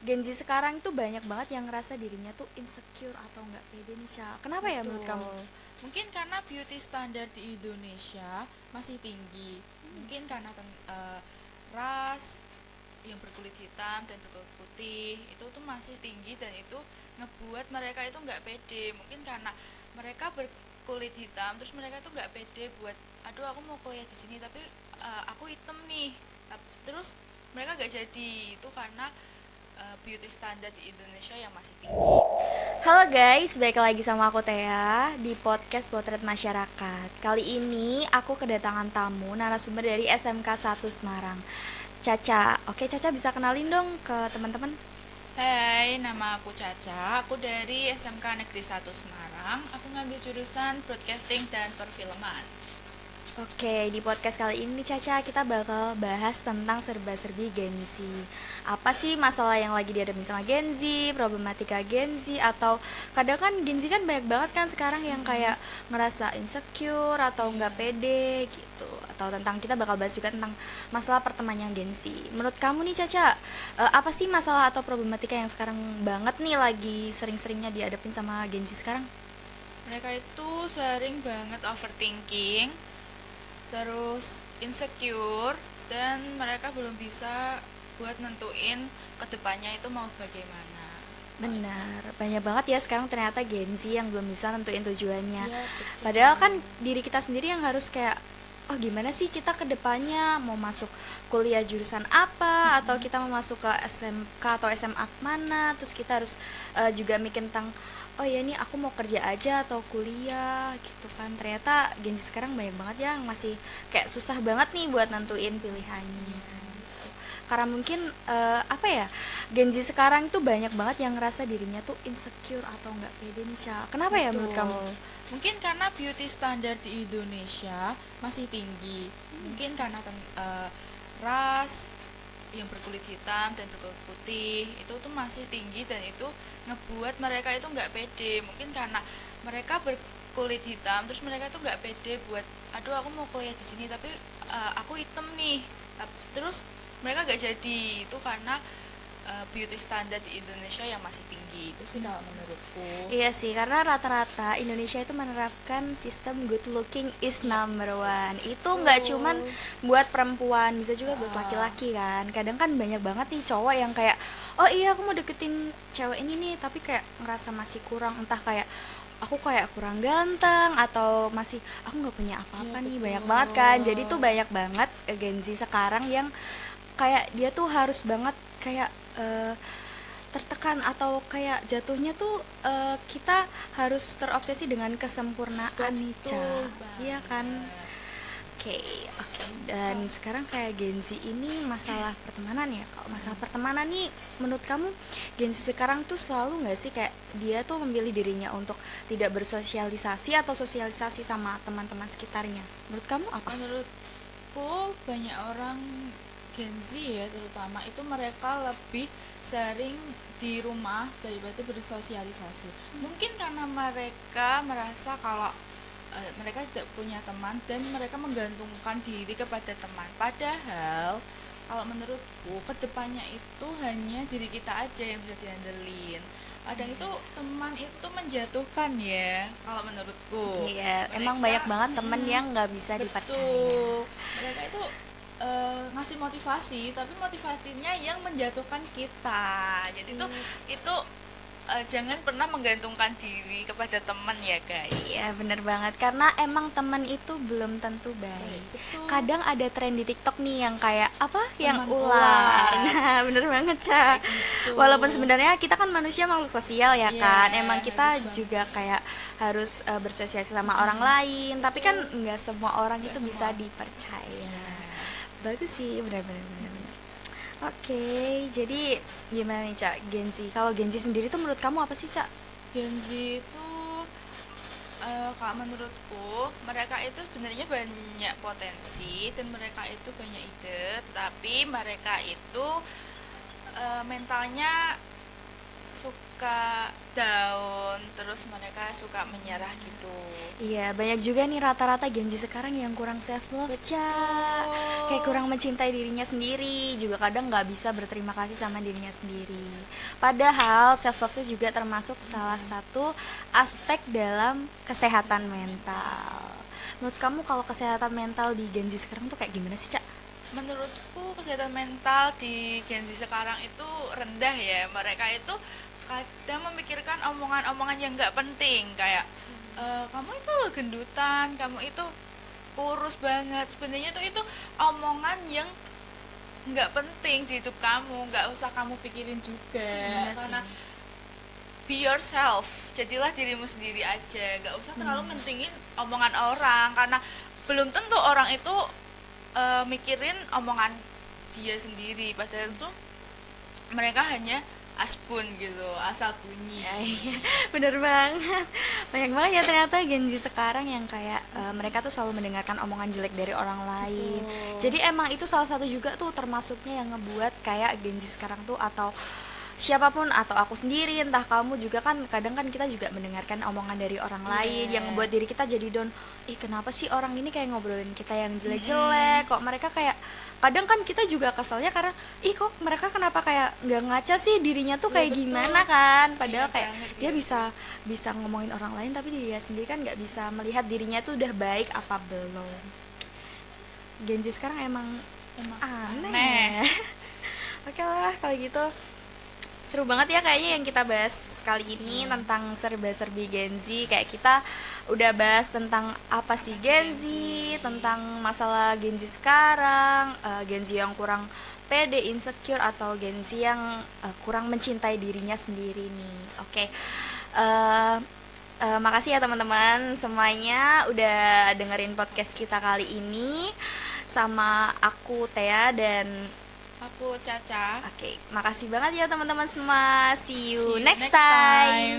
Gen Z sekarang tuh banyak banget yang ngerasa dirinya tuh insecure atau nggak pede nih, Ca. Kenapa ya menurut kamu? Betul. Mungkin karena beauty standar di Indonesia masih tinggi. Mungkin karena ras yang berkulit hitam dan berkulit putih itu tuh masih tinggi, dan itu ngebuat mereka itu nggak pede. Mungkin karena mereka berkulit hitam, terus mereka tuh nggak pede buat, aduh aku mau kuliah di sini tapi aku hitam nih. Terus mereka nggak jadi, itu karena beauty standar di Indonesia yang masih tinggi itu sih. Halo guys, balik lagi sama aku Thea di podcast Potret Masyarakat. Kali ini aku kedatangan tamu narasumber dari SMK 1 Semarang, Caca. Oke, Caca bisa kenalin dong ke teman-teman? Hai, nama aku Caca. Aku dari SMK Negeri 1 Semarang. Aku ngambil jurusan Broadcasting dan Perfilman. Oke, di podcast kali ini Caca kita bakal bahas tentang serba-serbi Gen Z. Apa sih masalah yang lagi dihadapi sama Gen Z, problematika Gen Z, atau kadang kan Gen Z kan banyak banget kan sekarang yang kayak ngerasa insecure atau nggak pede gitu. Atau tentang kita bakal bahas juga tentang masalah pertemanan Gen Z. Menurut kamu nih Caca, apa sih masalah atau problematika yang sekarang banget nih lagi sering-seringnya dihadapin sama Gen Z sekarang? Mereka itu sering banget overthinking, terus insecure, dan mereka belum bisa buat nentuin kedepannya itu mau bagaimana. Benar, banyak banget ya sekarang ternyata Gen Z yang belum bisa nentuin tujuannya. Iya, betul. Padahal kan diri kita sendiri yang harus kayak, oh gimana sih kita ke depannya mau masuk kuliah jurusan apa, atau kita mau masuk ke SMK atau SMA mana, terus kita harus juga mikir tentang, oh ya nih aku mau kerja aja atau kuliah gitu kan. Ternyata Gen Z sekarang banyak banget yang masih kayak susah banget nih buat nentuin pilihannya. Karena mungkin apa ya, Gen Z sekarang tuh banyak banget yang ngerasa dirinya tuh insecure atau nggak pede nih, Ca. Kenapa ya menurut kamu? Betul. Mungkin karena beauty standar di Indonesia masih tinggi. Mungkin karena ras yang berkulit hitam dan berkulit putih itu tuh masih tinggi, dan itu ngebuat mereka itu nggak pede. Mungkin karena mereka berkulit hitam, terus mereka tuh nggak pede buat, aduh aku mau kuliah di sini tapi aku hitam nih. Terus mereka nggak jadi, itu karena beauty standar di Indonesia yang masih tinggi itu sih kalau menurutku. Iya sih, karena rata-rata Indonesia itu menerapkan sistem good looking is number one. Itu nggak cuman Betul. buat perempuan, bisa juga buat Ah, laki-laki kan. Kadang kan banyak banget nih cowok yang kayak, oh iya aku mau deketin cewek ini nih, tapi kayak ngerasa masih kurang, entah kayak aku kayak kurang ganteng atau masih aku nggak punya iya apa-apa nih, banyak banget kan. Jadi tuh betul. banyak banget Gen Z sekarang yang kayak dia tuh harus banget kayak tertekan atau kayak jatuhnya tuh kita harus terobsesi dengan kesempurnaan nih, Betul Ca. Iya kan? banget. Oke, oke. Dan sekarang kayak Gen Z ini masalah pertemanan ya. Kalau masalah pertemanan nih, menurut kamu Gen Z sekarang tuh selalu nggak sih kayak dia tuh memilih dirinya untuk tidak bersosialisasi atau sosialisasi sama teman-teman sekitarnya? Menurut kamu apa? Menurutku banyak orang Gen Z ya terutama itu mereka lebih sering di rumah daripada bersosialisasi. Mungkin karena mereka merasa kalau mereka tidak punya teman, dan mereka menggantungkan diri kepada teman. Padahal kalau menurutku kedepannya itu hanya diri kita aja yang bisa diandelin. Kadang itu teman itu menjatuhkan ya kalau menurutku. Iya, emang Mereka banyak banget temen yang nggak bisa dipercaya. betul, mereka itu ngasih motivasi, tapi motivasinya yang menjatuhkan kita. Jadi tuh Yes. itu jangan pernah menggantungkan diri kepada teman ya Iya, guys. bener banget. Karena emang temen itu belum tentu Baik, baik. betul. Kadang ada tren di TikTok nih yang kayak apa? Yang Teman ular. ular. Nah, bener banget, Ca. Kayak gitu. Walaupun sebenarnya kita kan manusia makhluk sosial ya Iya, kan. Emang harus kita juga banget. kayak harus bersosialisasi sama orang lain. Tapi kan Betul. nggak semua orang Nggak itu bisa semua. dipercaya. Iya. Bagus sih, benar-benar benar-benar. Oke, jadi gimana nih, Cak? Gen Z. Kalau Gen Z sendiri tuh menurut kamu apa sih, Cak? Gen Z itu kalau menurutku mereka itu sebenarnya banyak potensi, dan mereka itu banyak ide, tapi mereka itu mentalnya suka down, terus mereka suka menyerah gitu. Iya, banyak juga nih rata-rata Gen Z sekarang yang kurang self love, Cak. Kayak kurang mencintai dirinya sendiri, juga kadang nggak bisa berterima kasih sama dirinya sendiri. Padahal self love itu juga termasuk salah satu aspek dalam kesehatan mental. Menurut kamu kalau kesehatan mental di Gen Z sekarang tuh kayak gimana sih, Cak? Menurutku kesehatan mental di Gen Z sekarang itu rendah ya. Mereka itu kadang memikirkan omongan-omongan yang nggak penting, kayak kamu itu gendutan, kamu itu kurus banget. Sebenarnya tuh itu omongan yang nggak penting di hidup kamu, nggak usah kamu pikirin juga. Iya Karena sih. be yourself, jadilah dirimu sendiri aja, nggak usah terlalu Hmm. mentingin omongan orang, karena belum tentu orang itu mikirin omongan dia sendiri, padahal tuh mereka hanya asbun gitu, asal bunyi. Ya, iya, bener banget. Banyak banget ya ternyata Gen Z sekarang yang kayak mereka tuh selalu mendengarkan omongan jelek dari orang lain. Betul. Jadi emang itu salah satu juga tuh termasuknya yang ngebuat kayak Gen Z sekarang tuh, atau siapapun, atau aku sendiri, entah kamu juga, kan kadang kan kita juga mendengarkan omongan dari orang lain yang ngebuat diri kita jadi down. Ih, kenapa sih orang ini kayak ngobrolin kita yang jelek-jelek, kok mereka kayak, kadang kan kita juga keselnya karena ih kok mereka kenapa kayak nggak ngaca sih dirinya tuh Iya, kayak betul. gimana kan, padahal Iya kayak banget, dia iya. bisa bisa ngomongin orang lain tapi dia sendiri kan nggak bisa melihat dirinya tuh udah baik apa belum. Gen Z sekarang emang Emang aneh. Oke lah kalau gitu, seru banget ya kayaknya yang kita bahas kali ini tentang serba-serbi Gen Z. Kayak kita udah bahas tentang apa sih Gen Z, tentang masalah Gen Z sekarang, Gen Z yang kurang pede, insecure, atau Gen Z yang kurang mencintai dirinya sendiri nih. Oke. Makasih ya teman-teman semuanya udah dengerin podcast kita kali ini sama aku Thea dan Aku Caca. oke, makasih banget ya teman-teman semua. See you See you next next time. time.